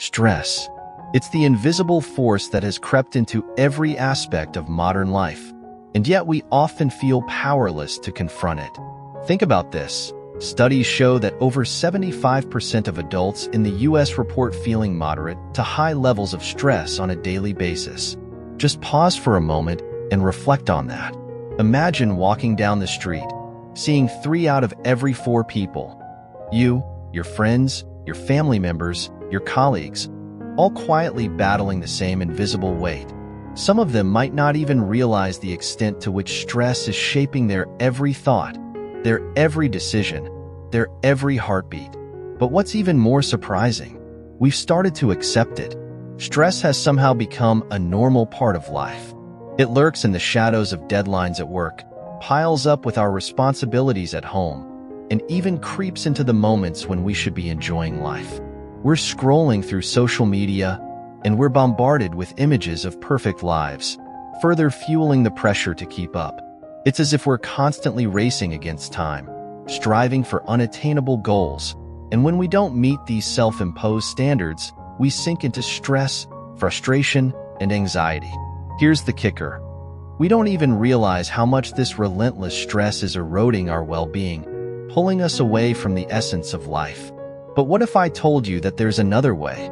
Stress. It's the invisible force that has crept into every aspect of modern life, and yet we often feel powerless to confront it. Think about this. Studies show that over 75% of adults in the US report feeling moderate to high levels of stress on a daily basis. Just pause for a moment and reflect on that. Imagine walking down the street, seeing 3 out of every 4 people, you, your friends, your family members, your colleagues, all quietly battling the same invisible weight. Some of them might not even realize the extent to which stress is shaping their every thought, their every decision, their every heartbeat. But what's even more surprising, we've started to accept it. Stress has somehow become a normal part of life. It lurks in the shadows of deadlines at work, piles up with our responsibilities at home, and even creeps into the moments when we should be enjoying life. We're scrolling through social media, and we're bombarded with images of perfect lives, further fueling the pressure to keep up. It's as if we're constantly racing against time, striving for unattainable goals, and when we don't meet these self-imposed standards, we sink into stress, frustration, and anxiety. Here's the kicker. We don't even realize how much this relentless stress is eroding our well-being, pulling us away from the essence of life. But what if I told you that there's another way?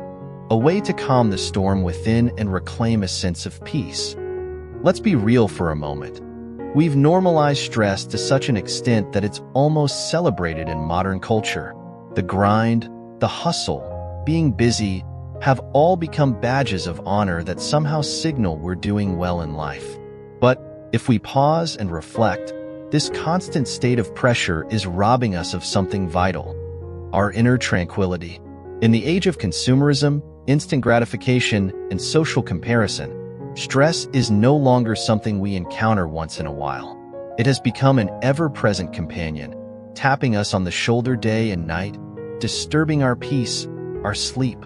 A way to calm the storm within and reclaim a sense of peace. Let's be real for a moment. We've normalized stress to such an extent that it's almost celebrated in modern culture. The grind, the hustle, being busy, have all become badges of honor that somehow signal we're doing well in life. But if we pause and reflect, this constant state of pressure is robbing us of something vital: our inner tranquility. In the age of consumerism, instant gratification, and social comparison, stress is no longer something we encounter once in a while. It has become an ever-present companion, tapping us on the shoulder day and night, disturbing our peace, our sleep,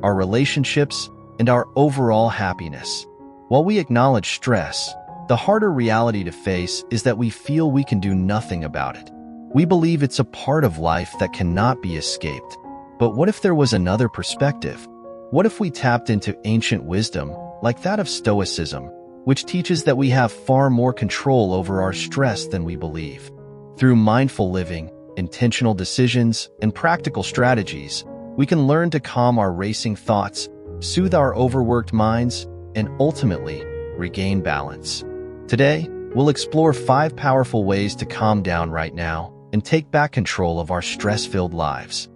our relationships, and our overall happiness. While we acknowledge stress, the harder reality to face is that we feel we can do nothing about it. We believe it's a part of life that cannot be escaped. But what if there was another perspective? What if we tapped into ancient wisdom, like that of Stoicism, which teaches that we have far more control over our stress than we believe? Through mindful living, intentional decisions, and practical strategies, we can learn to calm our racing thoughts, soothe our overworked minds, and ultimately regain balance. Today, we'll explore 5 powerful ways to calm down right now and take back control of our stress-filled lives.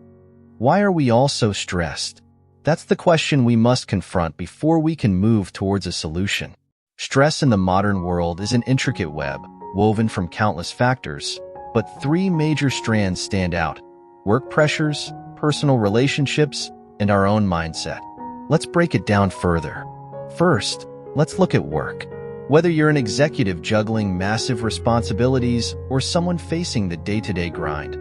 Why are we all so stressed? That's the question we must confront before we can move towards a solution. Stress in the modern world is an intricate web, woven from countless factors, but 3 major strands stand out: work pressures, personal relationships, and our own mindset. Let's break it down further. First, let's look at work. Whether you're an executive juggling massive responsibilities or someone facing the day-to-day grind,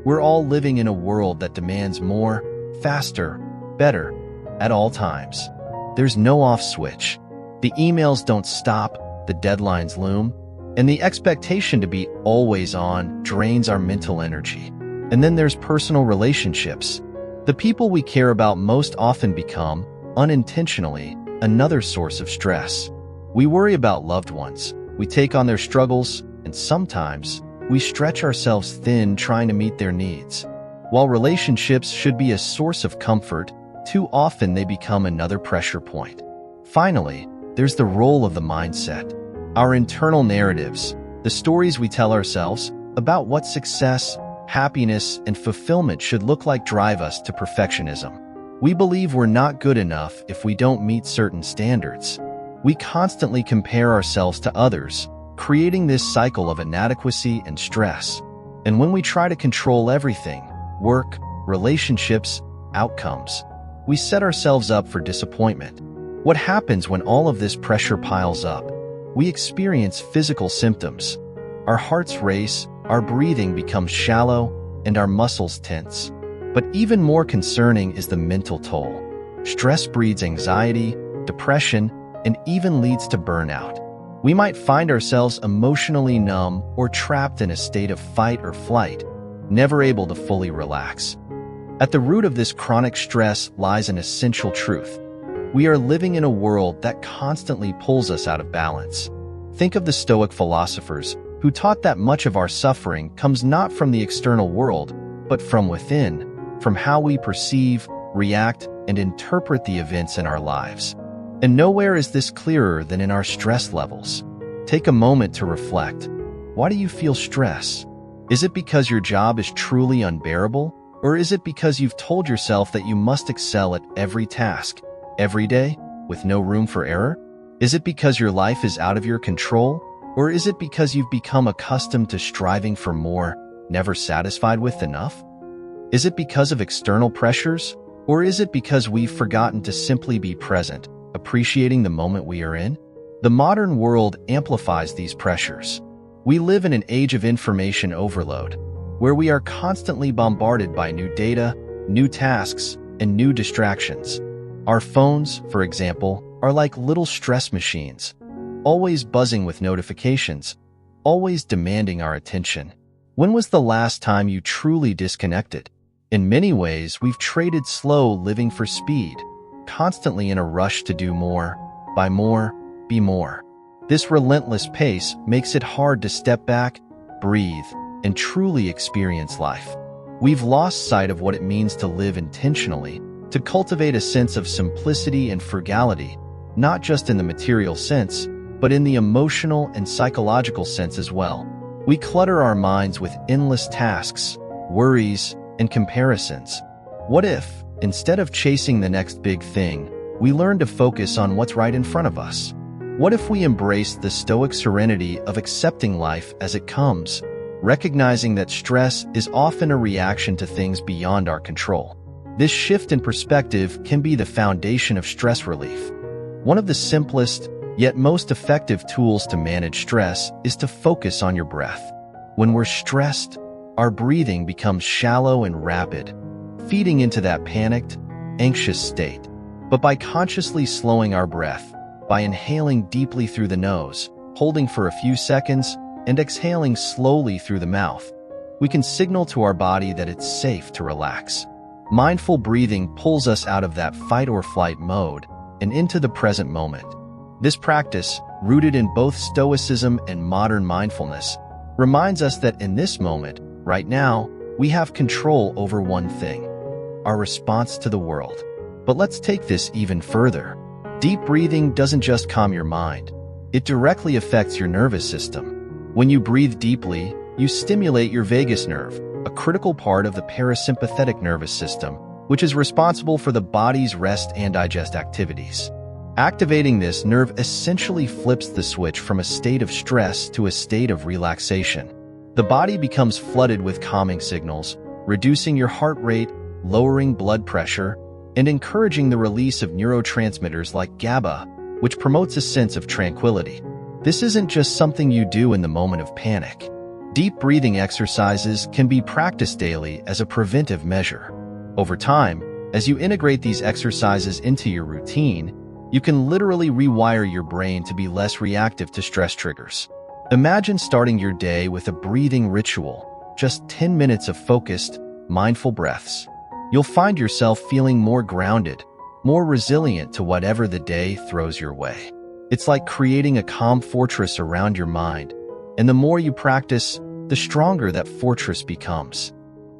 we're all living in a world that demands more, faster, better, at all times. There's no off switch. The emails don't stop, the deadlines loom, and the expectation to be always on drains our mental energy. And then there's personal relationships. The people we care about most often become, unintentionally, another source of stress. We worry about loved ones, we take on their struggles, and sometimes we stretch ourselves thin trying to meet their needs. While relationships should be a source of comfort, too often they become another pressure point. Finally, there's the role of the mindset. Our internal narratives, the stories we tell ourselves about what success, happiness, and fulfillment should look like, drive us to perfectionism. We believe we're not good enough if we don't meet certain standards. We constantly compare ourselves to others, creating this cycle of inadequacy and stress. And when we try to control everything, work, relationships, outcomes, we set ourselves up for disappointment. What happens when all of this pressure piles up? We experience physical symptoms. Our hearts race, our breathing becomes shallow, and our muscles tense. But even more concerning is the mental toll. Stress breeds anxiety, depression, and even leads to burnout. We might find ourselves emotionally numb or trapped in a state of fight or flight, never able to fully relax. At the root of this chronic stress lies an essential truth. We are living in a world that constantly pulls us out of balance. Think of the Stoic philosophers, who taught that much of our suffering comes not from the external world, but from within, from how we perceive, react, and interpret the events in our lives. And nowhere is this clearer than in our stress levels. Take a moment to reflect. Why do you feel stress? Is it because your job is truly unbearable? Or is it because you've told yourself that you must excel at every task, every day, with no room for error? Is it because your life is out of your control? Or is it because you've become accustomed to striving for more, never satisfied with enough? Is it because of external pressures? Or is it because we've forgotten to simply be present, appreciating the moment we are in? The modern world amplifies these pressures. We live in an age of information overload, where we are constantly bombarded by new data, new tasks, and new distractions. Our phones, for example, are like little stress machines, always buzzing with notifications, always demanding our attention. When was the last time you truly disconnected? In many ways, we've traded slow living for speed, constantly in a rush to do more, buy more, be more. This relentless pace makes it hard to step back, breathe, and truly experience life. We've lost sight of what it means to live intentionally, to cultivate a sense of simplicity and frugality, not just in the material sense, but in the emotional and psychological sense as well. We clutter our minds with endless tasks, worries, and comparisons. What if, instead of chasing the next big thing, we learn to focus on what's right in front of us? What if we embrace the Stoic serenity of accepting life as it comes, recognizing that stress is often a reaction to things beyond our control? This shift in perspective can be the foundation of stress relief. One of the simplest, yet most effective tools to manage stress is to focus on your breath. When we're stressed, our breathing becomes shallow and rapid, feeding into that panicked, anxious state. But by consciously slowing our breath, by inhaling deeply through the nose, holding for a few seconds, and exhaling slowly through the mouth, we can signal to our body that it's safe to relax. Mindful breathing pulls us out of that fight-or-flight mode and into the present moment. This practice, rooted in both Stoicism and modern mindfulness, reminds us that in this moment, right now, we have control over one thing: our response to the world. But let's take this even further. Deep breathing doesn't just calm your mind. It directly affects your nervous system. When you breathe deeply, you stimulate your vagus nerve, a critical part of the parasympathetic nervous system, which is responsible for the body's rest and digest activities. Activating this nerve essentially flips the switch from a state of stress to a state of relaxation. The body becomes flooded with calming signals, reducing your heart rate, lowering blood pressure, and encouraging the release of neurotransmitters like GABA, which promotes a sense of tranquility. This isn't just something you do in the moment of panic. Deep breathing exercises can be practiced daily as a preventive measure. Over time, as you integrate these exercises into your routine, you can literally rewire your brain to be less reactive to stress triggers. Imagine starting your day with a breathing ritual, just 10 minutes of focused, mindful breaths. You'll find yourself feeling more grounded, more resilient to whatever the day throws your way. It's like creating a calm fortress around your mind, and the more you practice, the stronger that fortress becomes.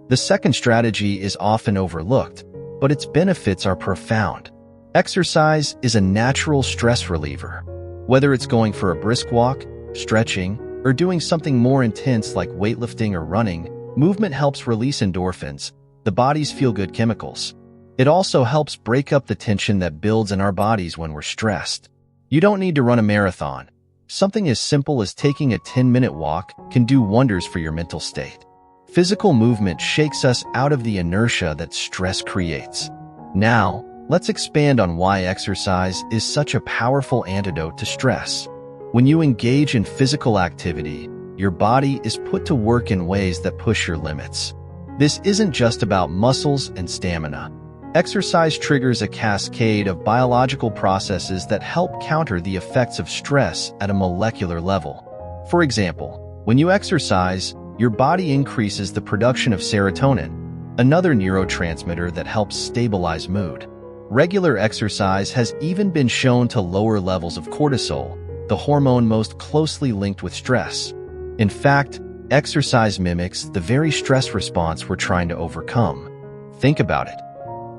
The second strategy is often overlooked, but its benefits are profound. Exercise is a natural stress reliever. Whether it's going for a brisk walk, stretching, or doing something more intense like weightlifting or running, movement helps release endorphins, the body's feel-good chemicals. It also helps break up the tension that builds in our bodies when we're stressed. You don't need to run a marathon. Something as simple as taking a 10-minute walk can do wonders for your mental state. Physical movement shakes us out of the inertia that stress creates. Now, let's expand on why exercise is such a powerful antidote to stress. When you engage in physical activity, your body is put to work in ways that push your limits. This isn't just about muscles and stamina. Exercise triggers a cascade of biological processes that help counter the effects of stress at a molecular level. For example, when you exercise, your body increases the production of serotonin, another neurotransmitter that helps stabilize mood. Regular exercise has even been shown to lower levels of cortisol, the hormone most closely linked with stress. In fact, exercise mimics the very stress response we're trying to overcome. Think about it.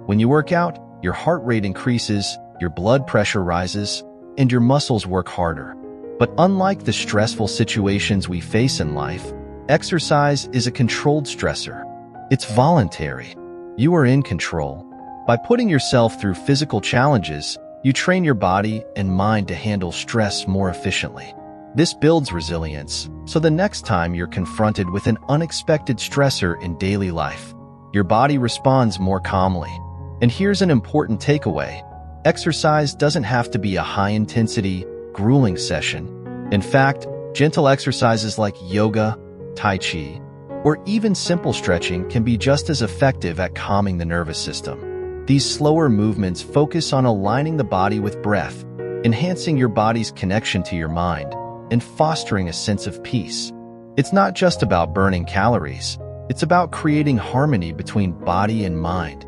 When you work out, your heart rate increases, your blood pressure rises, and your muscles work harder. But unlike the stressful situations we face in life, exercise is a controlled stressor. It's voluntary. You are in control. By putting yourself through physical challenges, you train your body and mind to handle stress more efficiently. This builds resilience, so the next time you're confronted with an unexpected stressor in daily life, your body responds more calmly. And here's an important takeaway. Exercise doesn't have to be a high-intensity, grueling session. In fact, gentle exercises like yoga, tai chi, or even simple stretching can be just as effective at calming the nervous system. These slower movements focus on aligning the body with breath, enhancing your body's connection to your mind, and fostering a sense of peace. It's not just about burning calories. It's about creating harmony between body and mind.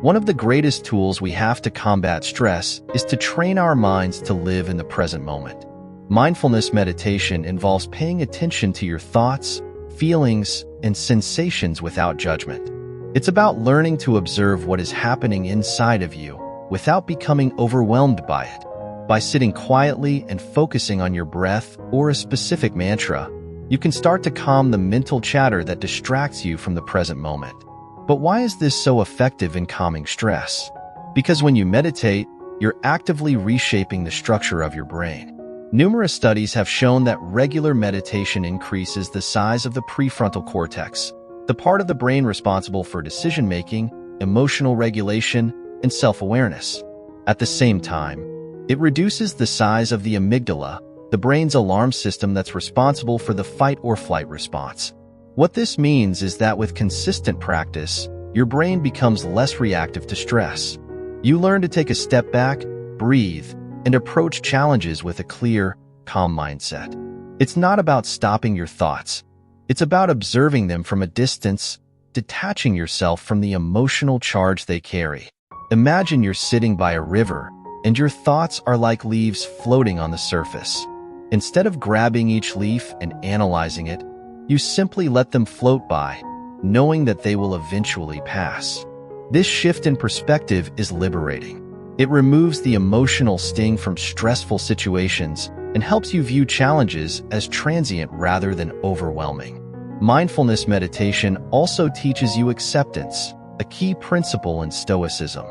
One of the greatest tools we have to combat stress is to train our minds to live in the present moment. Mindfulness meditation involves paying attention to your thoughts, feelings, and sensations without judgment. It's about learning to observe what is happening inside of you without becoming overwhelmed by it. By sitting quietly and focusing on your breath or a specific mantra, you can start to calm the mental chatter that distracts you from the present moment. But why is this so effective in calming stress? Because when you meditate, you're actively reshaping the structure of your brain. Numerous studies have shown that regular meditation increases the size of the prefrontal cortex, the part of the brain responsible for decision-making, emotional regulation, and self-awareness. At the same time, it reduces the size of the amygdala, the brain's alarm system that's responsible for the fight-or-flight response. What this means is that with consistent practice, your brain becomes less reactive to stress. You learn to take a step back, breathe, and approach challenges with a clear, calm mindset. It's not about stopping your thoughts. It's about observing them from a distance, detaching yourself from the emotional charge they carry. Imagine you're sitting by a river, and your thoughts are like leaves floating on the surface. Instead of grabbing each leaf and analyzing it, you simply let them float by, knowing that they will eventually pass. This shift in perspective is liberating. It removes the emotional sting from stressful situations and helps you view challenges as transient rather than overwhelming. Mindfulness meditation also teaches you acceptance, a key principle in Stoicism.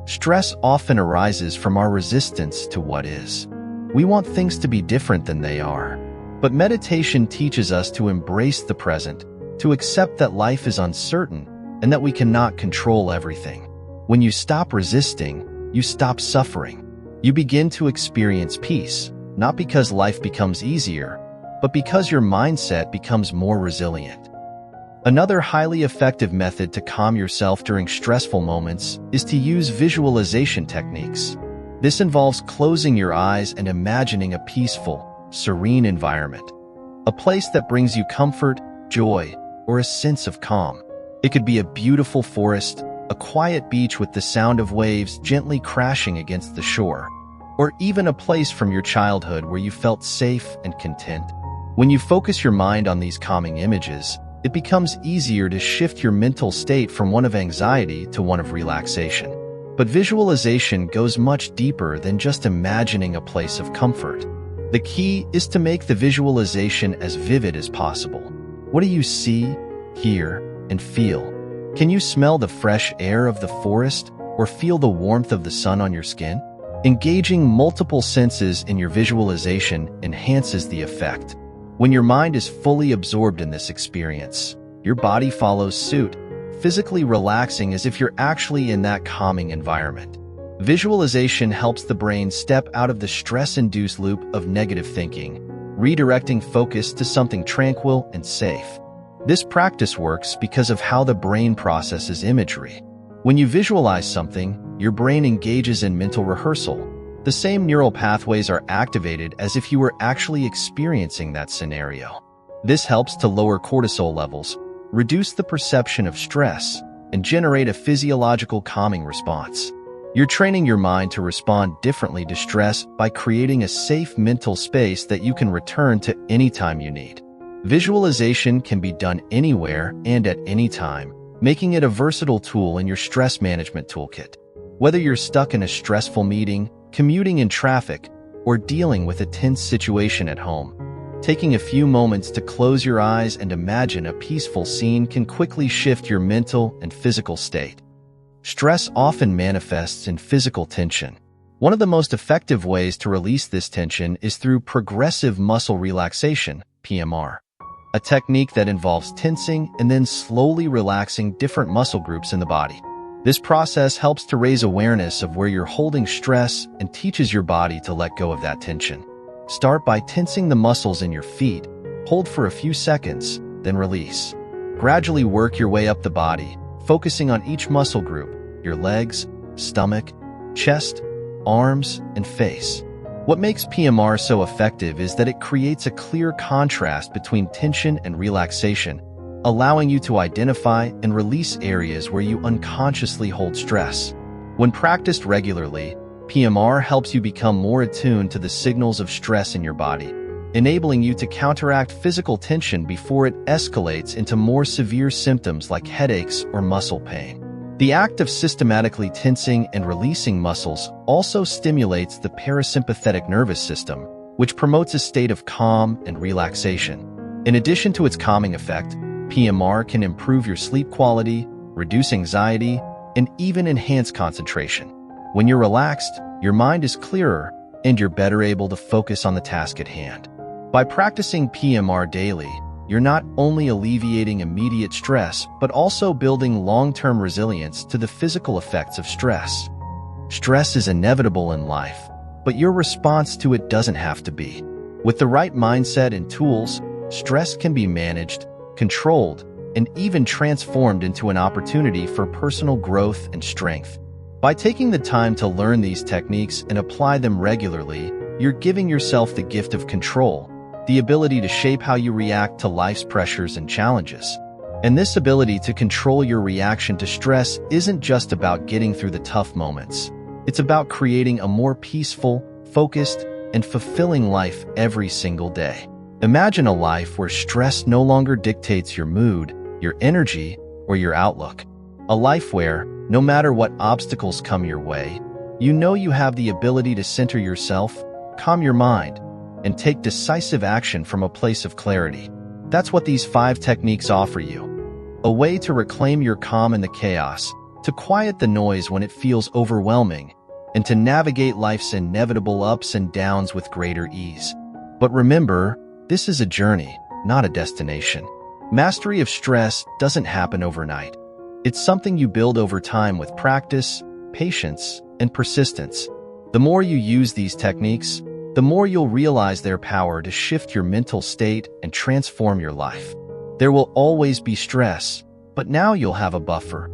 Stress often arises from our resistance to what is. We want things to be different than they are. But meditation teaches us to embrace the present, to accept that life is uncertain and that we cannot control everything. When you stop resisting, you stop suffering. You begin to experience peace, not because life becomes easier, but because your mindset becomes more resilient. Another highly effective method to calm yourself during stressful moments is to use visualization techniques. This involves closing your eyes and imagining a peaceful, serene environment, a place that brings you comfort, joy, or a sense of calm. It could be a beautiful forest, a quiet beach with the sound of waves gently crashing against the shore, or even a place from your childhood where you felt safe and content. When you focus your mind on these calming images, it becomes easier to shift your mental state from one of anxiety to one of relaxation. But visualization goes much deeper than just imagining a place of comfort. The key is to make the visualization as vivid as possible. What do you see, hear, and feel? Can you smell the fresh air of the forest or feel the warmth of the sun on your skin? Engaging multiple senses in your visualization enhances the effect. When your mind is fully absorbed in this experience, your body follows suit, physically relaxing as if you're actually in that calming environment. Visualization helps the brain step out of the stress-induced loop of negative thinking, redirecting focus to something tranquil and safe. This practice works because of how the brain processes imagery. When you visualize something, your brain engages in mental rehearsal. The same neural pathways are activated as if you were actually experiencing that scenario. This helps to lower cortisol levels, reduce the perception of stress, and generate a physiological calming response. You're training your mind to respond differently to stress by creating a safe mental space that you can return to anytime you need. Visualization can be done anywhere and at any time, making it a versatile tool in your stress management toolkit. Whether you're stuck in a stressful meeting, commuting in traffic, or dealing with a tense situation at home, taking a few moments to close your eyes and imagine a peaceful scene can quickly shift your mental and physical state. Stress often manifests in physical tension. One of the most effective ways to release this tension is through progressive muscle relaxation, PMR, a technique that involves tensing and then slowly relaxing different muscle groups in the body. This process helps to raise awareness of where you're holding stress and teaches your body to let go of that tension. Start by tensing the muscles in your feet, hold for a few seconds, then release. Gradually work your way up the body, focusing on each muscle group, your legs, stomach, chest, arms, and face. What makes PMR so effective is that it creates a clear contrast between tension and relaxation, allowing you to identify and release areas where you unconsciously hold stress. When practiced regularly, PMR helps you become more attuned to the signals of stress in your body, enabling you to counteract physical tension before it escalates into more severe symptoms like headaches or muscle pain. The act of systematically tensing and releasing muscles also stimulates the parasympathetic nervous system, which promotes a state of calm and relaxation. In addition to its calming effect, PMR can improve your sleep quality, reduce anxiety, and even enhance concentration. When you're relaxed, your mind is clearer, and you're better able to focus on the task at hand. By practicing PMR daily, you're not only alleviating immediate stress, but also building long-term resilience to the physical effects of stress. Stress is inevitable in life, but your response to it doesn't have to be. With the right mindset and tools, stress can be managed, controlled, and even transformed into an opportunity for personal growth and strength. By taking the time to learn these techniques and apply them regularly, you're giving yourself the gift of control, the ability to shape how you react to life's pressures and challenges. And this ability to control your reaction to stress isn't just about getting through the tough moments. It's about creating a more peaceful, focused, and fulfilling life every single day. Imagine a life where stress no longer dictates your mood, your energy, or your outlook. A life where, no matter what obstacles come your way, you know you have the ability to center yourself, calm your mind, and take decisive action from a place of clarity. That's what these 5 techniques offer you. A way to reclaim your calm in the chaos, to quiet the noise when it feels overwhelming, and to navigate life's inevitable ups and downs with greater ease. But remember, this is a journey, not a destination. Mastery of stress doesn't happen overnight. It's something you build over time with practice, patience, and persistence. The more you use these techniques, the more you'll realize their power to shift your mental state and transform your life. There will always be stress, but now you'll have a buffer,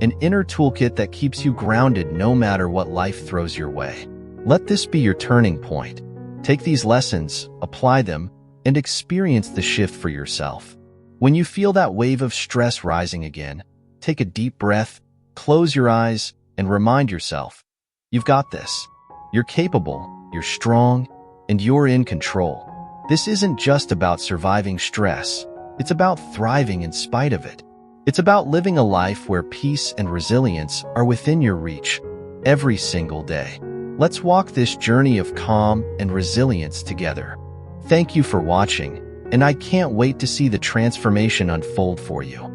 an inner toolkit that keeps you grounded no matter what life throws your way. Let this be your turning point. Take these lessons, apply them, and experience the shift for yourself. When you feel that wave of stress rising again, take a deep breath, close your eyes, and remind yourself, you've got this. You're capable, you're strong, and you're in control. This isn't just about surviving stress. It's about thriving in spite of it. It's about living a life where peace and resilience are within your reach every single day. Let's walk this journey of calm and resilience together. Thank you for watching, and I can't wait to see the transformation unfold for you.